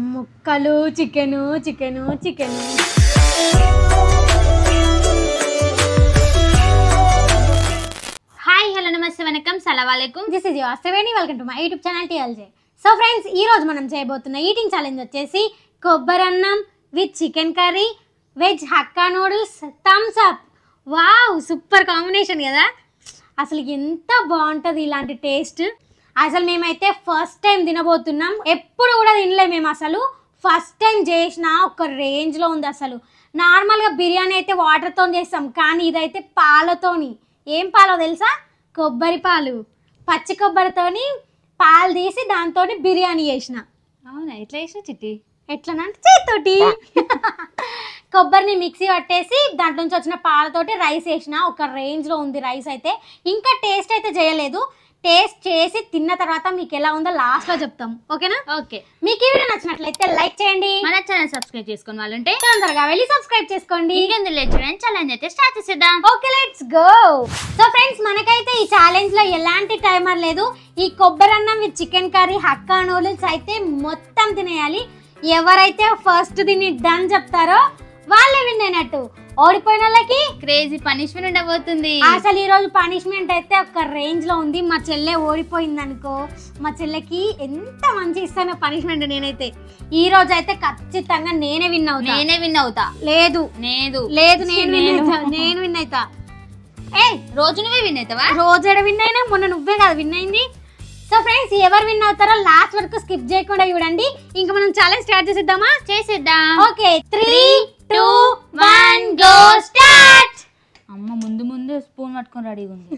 ముక్కలు chicken chicken chicken. Hi hello నమస్తే వనకం సలాంవాలేకుం. This is your Shreni. Welcome to my YouTube channel TLJ. So friends, ఈ రోజు మనం చేయబోతున్న ఈటింగ్ ఛాలెంజ్ వచ్చేసి కొబ్బరి అన్నం with chicken curry, veg Hakka noodles, thumbs up. Wow, super combination కదా. అసలు ఎంత బాగుంటుంది ఇలాంటి టేస్ట్. అసలు మేమైతే ఫస్ట్ టైం తినబోతున్నాం, ఎప్పుడు కూడా తినలే మేము. అసలు ఫస్ట్ టైం చేసిన ఒక రేంజ్లో ఉంది. అసలు నార్మల్గా బిర్యానీ అయితే వాటర్తో చేస్తాం, కానీ ఇదైతే పాలతోని. ఏం పాలో తెలుసా? కొబ్బరి పాలు. పచ్చి కొబ్బరితోని పాలు తీసి దాంతో బిర్యానీ చేసిన. అవునా, ఎట్లా చేసిన చిట్టి? ఎట్లనంటే చేతితోటి కొబ్బరిని మిక్సీ పట్టేసి దాంట్లో నుంచి వచ్చిన పాలతోటి రైస్ వేసిన. ఒక రేంజ్లో ఉంది రైస్ అయితే. ఇంకా టేస్ట్ అయితే చేయలేదు, టేస్ట్ చేసి తిన్న తర్వాత మీకు ఎలా ఉందో లాస్ట్లో చెప్తాం. ఓకేనా? ఓకే. మీకు ఈ వీడియో నచ్చినట్లయితే లైక్ చేయండి, మన ఛానల్ సబ్స్క్రైబ్ చేసుకుని వాళ్ళు ఉంటే తొందరగా వెళ్ళి సబ్స్క్రైబ్ చేసుకోండి. ఇంకెందుకు లేట్ చేయడం, ఛాలెంజ్ అయితే స్టార్ట్ చేసేద్దాం. Okay, let's go. So friends, మనకైతే ఈ ఛాలెంజ్ లో ఎలాంటి టైమర్ లేదు. ఈ కొబ్బరి అన్నం with chicken curry, hakka noodles అయితే మొత్తం తినేయాలి. ఎవరైతే ఫస్ట్ దీన్ని డన్ చెప్తారో వాళ్ళే విన్ అయినట్టు. ఓడిపోయిన వాళ్ళకి క్రేజీ పనిష్మెంట్ ఉండబోతుంది. అసలు ఈ రోజు పనిష్మెంట్ అయితే ఒక రేంజ్ లో ఉంది. మా చెల్లె ఓడిపోయింది అనుకో, మా చెల్లెకి ఎంత మంచి ఇస్తానో పనిష్మెంట్. నేనైతే ఈ రోజు అయితే ఖచ్చితంగా నేనే విన్ అవుతా. నేనే విన్ అవుతా. లేదు లేదు లేదు నేను విన్ అవుతా. ఏ రోజు నువ్వే విన్ అవుతావా? రోజు ఎడ విన్ అయినా, మొన్న నువ్వే కదా విన్ అయింది. సో ఫ్రెండ్స్, ఎవరు విన్ అవుతారో లాస్ట్ వరకు స్కిప్ చేయకుండా చూడండి. ఇంకా మనం ఛాలెంజ్ స్టార్ట్ చేసేద్దామా? చేసేద్దాం. Okay, 3, 2, 1 go start. అమ్మ ముందు ముందు స్పూన్ పట్టుకొని రెడీగా ఉంది.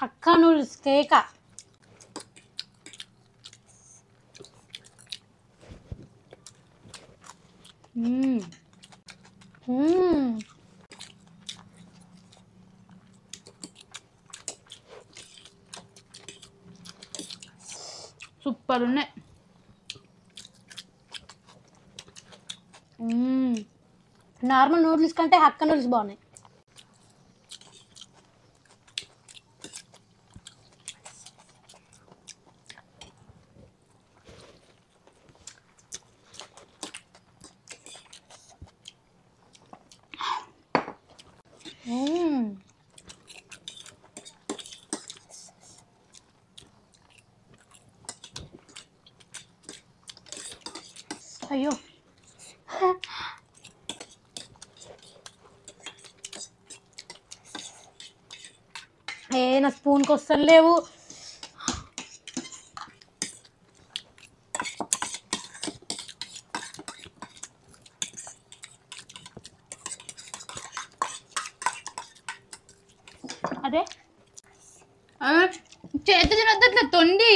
హక్కా నూడిల్స్ కేక. సూపర్ ఉన్నాయి. నార్మల్ నూడిల్స్ కంటే హక్కా నూడిల్స్ బాగున్నాయి. అయ్యో, నా స్పూన్కి వస్తాను లేవు. అదే చేతి తినొద్దు, అట్లా తొండి.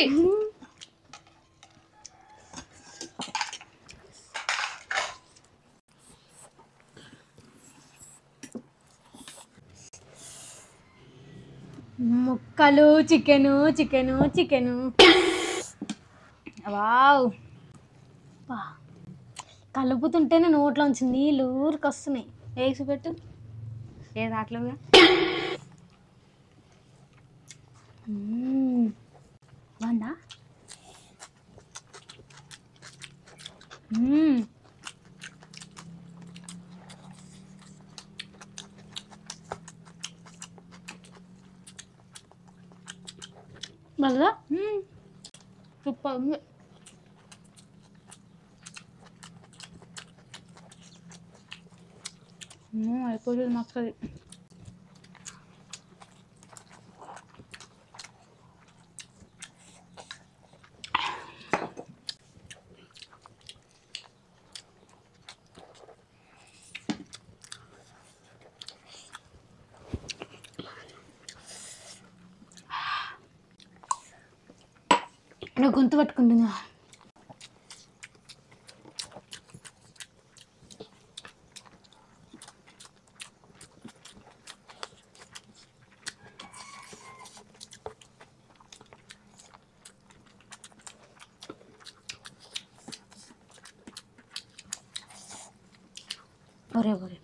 ముక్కలు చికెను చికెను చికెను. వావ్, కలుపుతుంటేనే నోట్లోంచి నీళ్ళు ఊరికొస్తున్నాయి. వేసి పెట్టు. ఏ రాట్లేవుగా. బాగుందా? బాగా సూపర్ ఉంది. అయిపోతుంది మక్కది. నా గొంతు పట్టుకుంటున్నా. ఒరే ఒరే,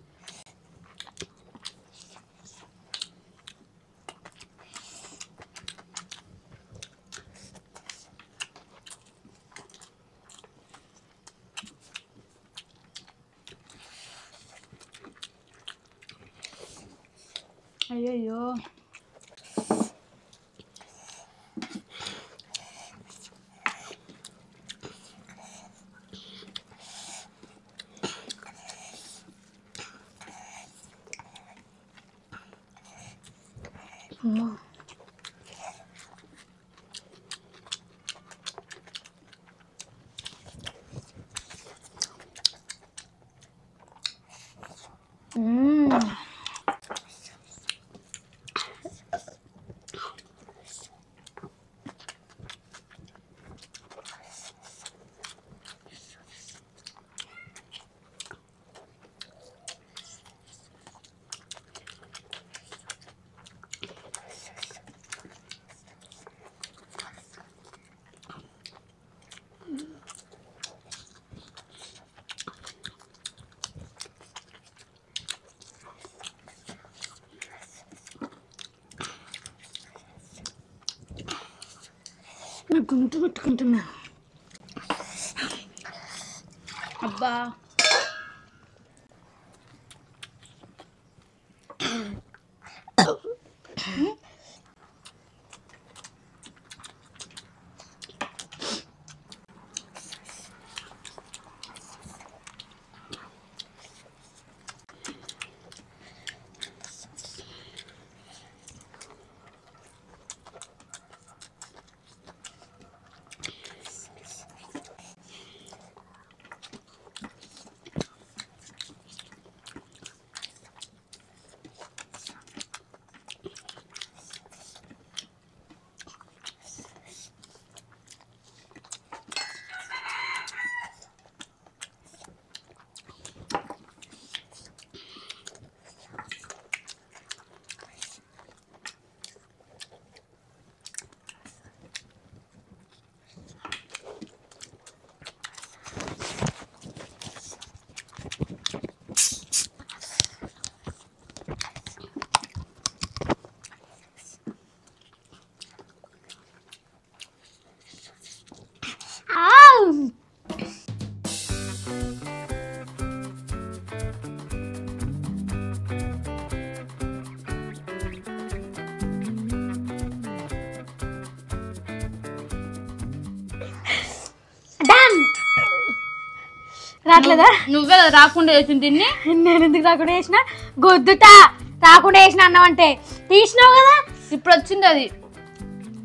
అయ్యయ్యో గుంటు కొట్టుకుంటున్నా. అబ్బా రాట్లేదా? నువ్వే కదా రాకుండా వేసింది దీన్ని. నేను ఎందుకు రాకుండా వేసిన? గొద్దుతా రాకుండా వేసిన అన్నం అంటే తీసినావు కదా, ఇప్పుడు వచ్చింది అది.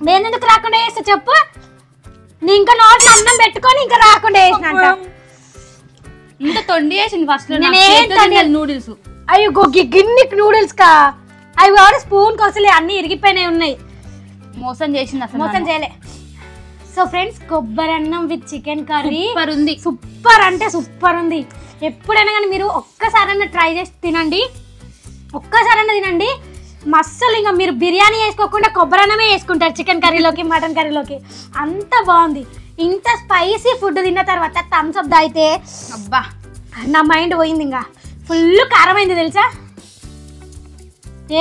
నేను ఎందుకు రాకుండా వేస్తా చెప్పు? నీ ఇంకా నోట్లో అన్నం పెట్టుకొని ఇంకా రాకుండా వేసిన అంట. ఇంత తొండి వేసింది ఫస్ట్ నూడిల్స్. అయ్యో గిన్నెకి నూడిల్స్ కా? అవి కూడా స్పూన్ కోసలే అన్ని ఇరిగిపోయినాయి ఉన్నాయి. మోసం చేసింది అసలు. మోసం చేయలే. సో ఫ్రెండ్స్, కొబ్బరి అన్నం విత్ చికెన్ కర్రీ సూపర్ ఉంది. సూపర్ అంటే సూపర్ ఉంది. ఎప్పుడైనా కానీ మీరు ఒక్కసారైనా ట్రై చేసి తినండి, ఒక్కసారైనా తినండి. మస్తు ఇంకా మీరు బిర్యానీ వేసుకోకుండా కొబ్బరి అన్నమే వేసుకుంటారు చికెన్ కర్రీలోకి, మటన్ కర్రీలోకి. అంత బాగుంది. ఇంత స్పైసీ ఫుడ్ తిన్న తర్వాత థమ్స్ అప్ తాగితే అబ్బా నా మైండ్ పోయింది. ఇంకా ఫుల్ కారమైంది తెలుసా?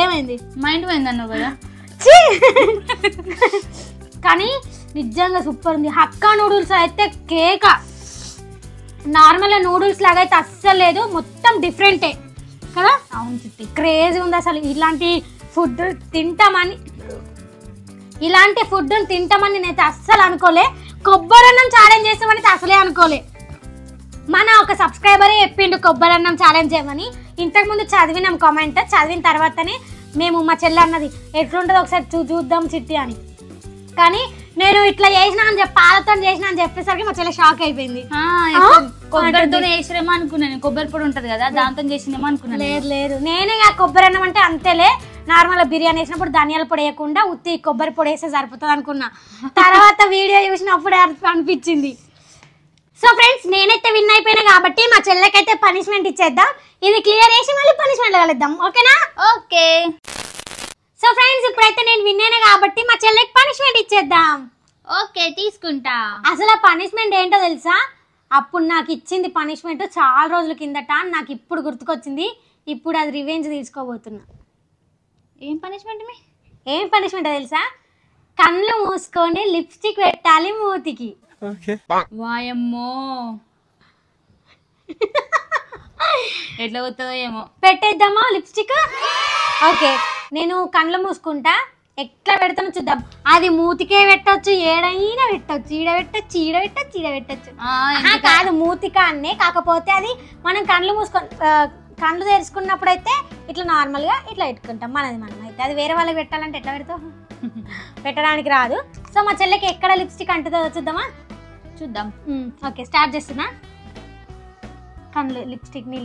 ఏమైంది? మైండ్ పోయింది అన్నావు కదా. కానీ నిజంగా సూపర్ ఉంది. హక్కా నూడిల్స్ అయితే కేక. నార్మల్ నూడిల్స్ లాగా అయితే అస్సలు లేదు, మొత్తం డిఫరెంటే కదా. అవును చిట్టి, క్రేజీ ఉంది అసలు. ఇలాంటి ఫుడ్ తింటామని నేనైతే అస్సలు అనుకోలే. కొబ్బరి అన్నం ఛాలెంజ్ చేస్తామని అసలే అనుకోలే. మన ఒక సబ్స్క్రైబరే చెప్పిండు కొబ్బరి అన్నం ఛాలెంజ్ చేయమని. ఇంతకుముందు చదివినాం కామెంట్, చదివిన తర్వాతనే మేము మా చెల్లి అన్నది ఎట్లుంటుందో ఒకసారి చూద్దాం చిట్టి అని. కానీ నేను ఇట్లా చేసినా అని చెప్పి పాలతో చేసినా అని చెప్పేసరికి మా చెల్లి షాక్ అయిపోయింది. కొబ్బరితో వేసిరేమో అనుకున్నాను. కొబ్బరి పొడి ఉంటది కదా, దాంతో చేసినేమో అనుకున్నాను. లేదు లేదు, నేనే ఆ కొబ్బరి అన్నం అంటే అంతేలే, నార్మల్ బిర్యానీ వేసినప్పుడు ధనియాల పొడి వేయకుండా ఉత్తి కొబ్బరి పొడి వేస్తే సరిపోతుంది అనుకున్నా. తర్వాత వీడియో చూసినప్పుడు అనిపించింది. సో ఫ్రెండ్స్, నేనైతే విన్ అయిపోయినా కాబట్టి మా చెల్లెకైతే పనిష్మెంట్ ఇచ్చేద్దాం. ఇది క్లియర్ చేసి మళ్ళీ పనిష్మెంట్ కలుద్దాం, ఓకేనా? ఓకే. సో ఫ్రెండ్స్, ఇప్పుడైతే నేను విన్ అయినా కాబట్టి మా చెల్లెకి పనిష్మెంట్ ఇచ్చేద్దాం. ఓకే, తీసుకుంటా. అసలు ఆ పనిష్మెంట్ ఏంటో తెలుసా? అప్పుడు నాకు ఇచ్చింది పనిష్మెంట్ చాలా రోజుల కిందట, నాకు ఇప్పుడు గుర్తుకొచ్చింది. ఇప్పుడు అది రివెంజ్ తీసుకోబోతున్నా. ఏం పనిష్మెంట్? ఏం పనిష్మెంట్ తెలుసా? కళ్ళు మూసుకొని లిప్స్టిక్ పెట్టాలి మూతికి. వాయమ్మో, ఎట్లా పోతుందో ఏమో. పెట్టేద్దామా లిప్స్టిక్? ఓకే, నేను కళ్ళు మూసుకుంటా, ఎట్లా పెడతాను చూద్దాం. అది మూతికే పెట్టచ్చు, ఏడైనా పెట్టచ్చు, ఈడ పెట్టచ్చు, ఈడ పెట్టచ్చు, ఈడ పెట్టచ్చు. కాదు మూతిక అన్నే, కాకపోతే అది మనం కళ్ళు మూసుకొని కళ్ళు తెరుచుకున్నప్పుడు అయితే ఇట్లా నార్మల్గా ఇట్లా పెట్టుకుంటాం మనది మనం. అయితే అది వేరే వాళ్ళకి పెట్టాలంటే ఎట్లా పెడతావు? పెట్టడానికి రాదు. సో మా చెల్లెకి ఎక్కడ లిప్స్టిక్ అంటుందో చూద్దామా? చూద్దాం. ఓకే స్టార్ట్ చేస్తున్నా. కళ్ళు లిప్స్టిక్ నీ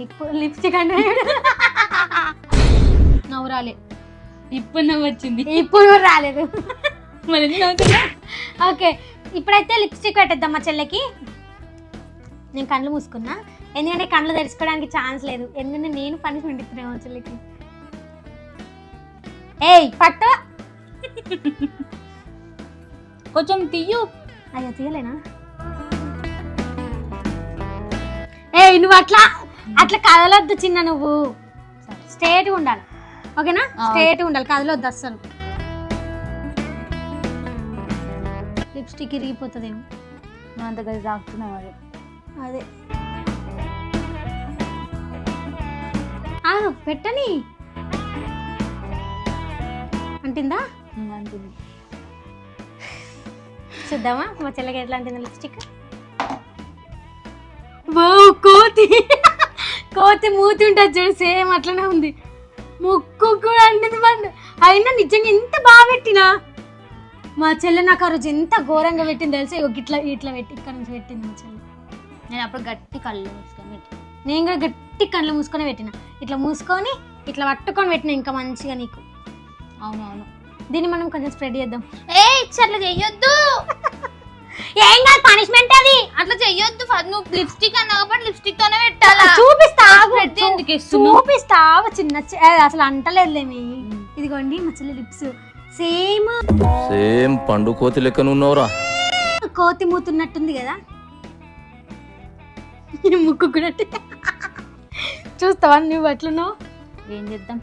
లిప్స్టిక్ అంటే నవ్వు రాలే, ఇప్పుడు నవ్వు వచ్చింది. ఇప్పుడు కూడా రాలేదు. ఓకే ఇప్పుడైతే లిప్స్టిక్ పెట్టేద్దాం మా చెల్లెకి. నేను కళ్ళు మూసుకున్నా, ఎందుకంటే కళ్ళు తెరుచుకోవడానికి ఛాన్స్ లేదు, ఎందుకంటే నేను పనిష్మెంట్ ఇస్తున్నాను మా చెల్లెకి. ఏయ్ పట్టు, కొంచెం తీయు. అయ్యో తీయలేనా? ఏయ్ నువ్వు అట్లా అట్లా కదలొద్దు చిన్న, నువ్వు స్ట్రేట్గా ఉండాలి ఓకేనా? స్ట్రేట్గా ఉండాలి, కదలొద్దు అస్సలు. లిప్స్టిక్ ఇరిగిపోతుందేమో, నా దగ్గర తాకుతున్నావు. అదే పెట్టని అంటుందా? అంటుంది. చూద్దామా మా చెల్లెకి ఎట్లా అంటుందా లిప్స్టిక్? కోతి కోతి మూతి ఉంటుంది చూడు, సేమ్ అట్లనే ఉంది. ముక్కు కూడా అంటుంది పండు. అయినా నిజంగా ఎంత బాగా పెట్టినా మా చెల్లె నాకు ఆ రోజు ఎంత ఘోరంగా పెట్టింది తెలుసా? ఇట్లా ఇట్లా పెట్టి ఇక్కడ నుంచి పెట్టింది మా చెల్లె. నేను అప్పుడు గట్టి కళ్ళు మూసుకొని పెట్టిన, నేను కూడా గట్టి కళ్ళు మూసుకొని పెట్టిన, ఇట్లా మూసుకొని ఇట్లా పట్టుకొని పెట్టిన ఇంకా మంచిగా నీకు. అవునవును. దీన్ని మనం కొంచెం స్ప్రెడ్ చేద్దాం. అట్లా చెయ్యొద్దు. ఏం కాదు, పనిష్మెంట్ అది. అట్లా చెయ్యొద్దు. నువ్వు లిప్స్టిక్ అన్నా కాబట్టి లిప్స్టిక్ తోనే పెట్టాలా? చూపిస్తావు చిన్న, అసలు అంటలేదులేమి. ఇదిగోండి మా చెల్లి లిప్స్ సేమ్ సేమ్ పండు కోతి లెక్కనున్నవరా. కోతి మూతున్నట్టుంది కదా, ముక్కు కూడా. చూస్తావా నువ్వు అట్లున్నావు? ఏం చేద్దాం,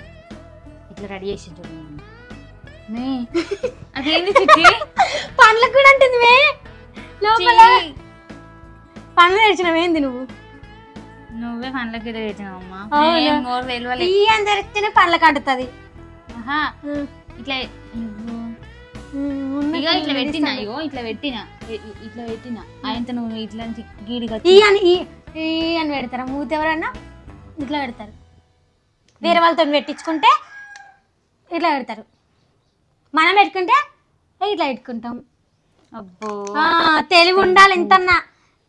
ఇట్లా రెడీ చేసి చూడండి. అదేంటి చిట్టి? పండ్లకు కూడా అంటుంది మే, లోపల పండ్లు తెచ్చినవేంది నువ్వు? నువ్వే పండ్లకి తెచ్చినావమ్మా. బియ్యం తెరిస్తేనే పండ్లకు అంటుతుంది. ఇట్లా ఇట్లా పెట్టినా, ఇగో ఇట్లా పెట్టినా, ఇట్లా పెట్టినా. ఆయనతో నువ్వు ఇట్లా గీడిగా అని పెడతారా? మూత ఎవరన్నా ఇట్లా పెడతారు, వేరే వాళ్ళతో పెట్టించుకుంటే ఇట్లా పెడతారు, మనం పెట్టుకుంటే ఇట్లా పెట్టుకుంటాం. అబ్బో తెలివి ఉండాలి ఎంతన్నా.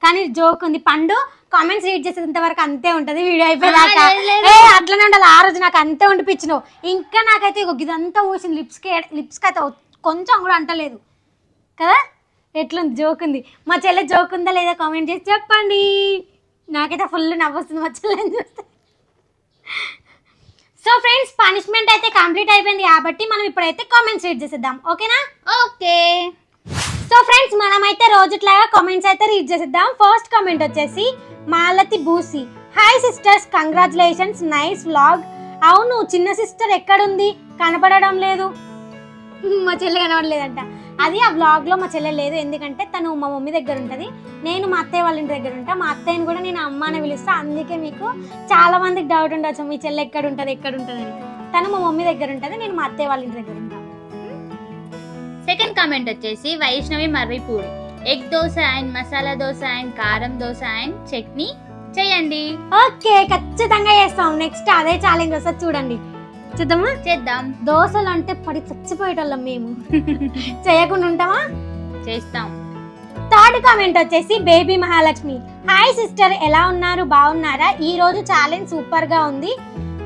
కానీ జోక్ ఉంది. పండు కామెంట్స్ రీడ్ చేసేంత వరకు అంతే ఉంటది, వీడియో అయిపోయాక అట్లనే ఉండాలి. ఆ రోజు నాకు అంతే ఉండిపించినావు. ఇంకా నాకైతే ఇదంతా ఊసింది లిప్స్కి అయితే కొంచెం కూడా అంటలేదు కదా. ఎట్లుంది? జోక్ ఉంది. మా చెల్లె జోక్ ఉందా లేదా కామెంట్ చేసి చెప్పండి. నాకైతే ఫుల్ నవ్వొస్తుంది మా చెల్లెని చూస్తే. సో ఫ్రెండ్స్ పనిష్మెంట్ అయితే కంప్లీట్ అయిపోయింది కాబట్టి మనం ఇప్పుడైతే కామెంట్స్ రీడ్ చేసేద్దాం ఓకేనా? ఓకే. సో ఫ్రెండ్స్ మనమైతే రోజుట్లాగా కామెంట్స్ అయితే రీడ్ చేసేద్దాం. ఫస్ట్ కామెంట్ వచ్చేసి Malathi Busi, hi sisters, congratulations, nice vlog. అవును చిన్న సిస్టర్ ఎక్కడుంది? కనపడడం లేదు. మా చెల్లె కనపడలేదంట. అది ఆ వ్లాగ్లో మా చెల్లె లేదు, ఎందుకంటే తను మా మమ్మీ దగ్గర ఉంటుంది, నేను మా అత్తయ్య వాళ్ళ ఇంటి దగ్గర ఉంటా. మా అత్తయ్యని కూడా నేను అమ్మ అని పిలుస్తా. అందుకే మీకు చాలా మందికి డౌట్ ఉండొచ్చు మీ చెల్లె ఎక్కడ ఉంటుంది అని. తను మా మమ్మీ దగ్గర ఉంటుంది, నేను మా అత్తయ్య వాళ్ళ ఇంటి దగ్గర ఉంటాను. సెకండ్ కామెంట్ వచ్చేసి Vaishnavi Marripudi, egg dosa and masala dosa and కారం దోశ అండ్ చట్నీ చేయండి. ఓకే ఖచ్చితంగా చేస్తాం. నెక్స్ట్ అదే ఛాలెంజ్ వస్తుంది, చూడండి. చూద్దామా? చేద్దాం. దోశలు అంటే పడి చచ్చిపోయేటోళ్ళం మేము. చేయకుండా ఉంటామా? చేస్తాం. థర్డ్ కామెంట్ వచ్చేసి బేబీ మహాలక్ష్మి, హాయ్ సిస్టర్, ఎలా ఉన్నారు? బాగున్నారా? ఈ రోజు ఛాలెంజ్ సూపర్ గా ఉంది.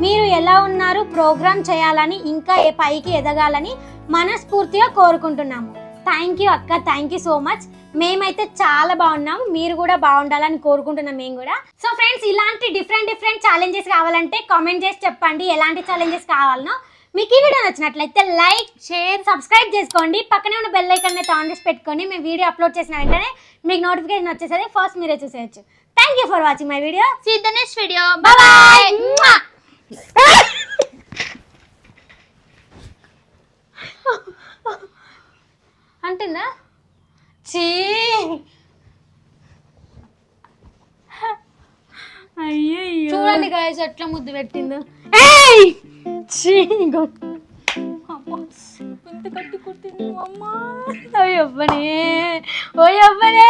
మీరు ఎలా ఉన్నారు? ప్రోగ్రామ్ చేయాలని ఇంకా పైకి ఎదగాలని మనస్ఫూర్తిగా కోరుకుంటున్నాము. థ్యాంక్ యూ అక్క, థ్యాంక్ యూ సో మచ్. మేమైతే చాలా బాగున్నాము, మీరు కూడా బాగుండాలని కోరుకుంటున్నాం మేము కూడా. సో ఫ్రెండ్స్ ఇలాంటి డిఫరెంట్ ఛాలెంజెస్ కావాలంటే కామెంట్ చేసి చెప్పండి ఎలాంటి ఛాలెంజెస్ కావాలనో. మీకు ఈ వీడియో నచ్చినట్లయితే లైక్, షేర్, సబ్స్క్రైబ్ చేసుకోండి. పక్కనే ఉన్న బెల్ ఐకాన్ అయితే ఆన్ చేసి పెట్టుకొని మేము వీడియో అప్లోడ్ చేసిన వెంటనే మీకు నోటిఫికేషన్ వచ్చేసేది, ఫస్ట్ మీరే చూసేయచ్చు. Thank you for watching my video. See you the next video. Bye bye. అంటుందా? అయ్యో చూడండి గాయస్ ఎట్లా ముద్దు పెట్టిందో. కత్తి కొట్టింది అమ్మా. అవి అవ్వనే ఓ అవ్వనే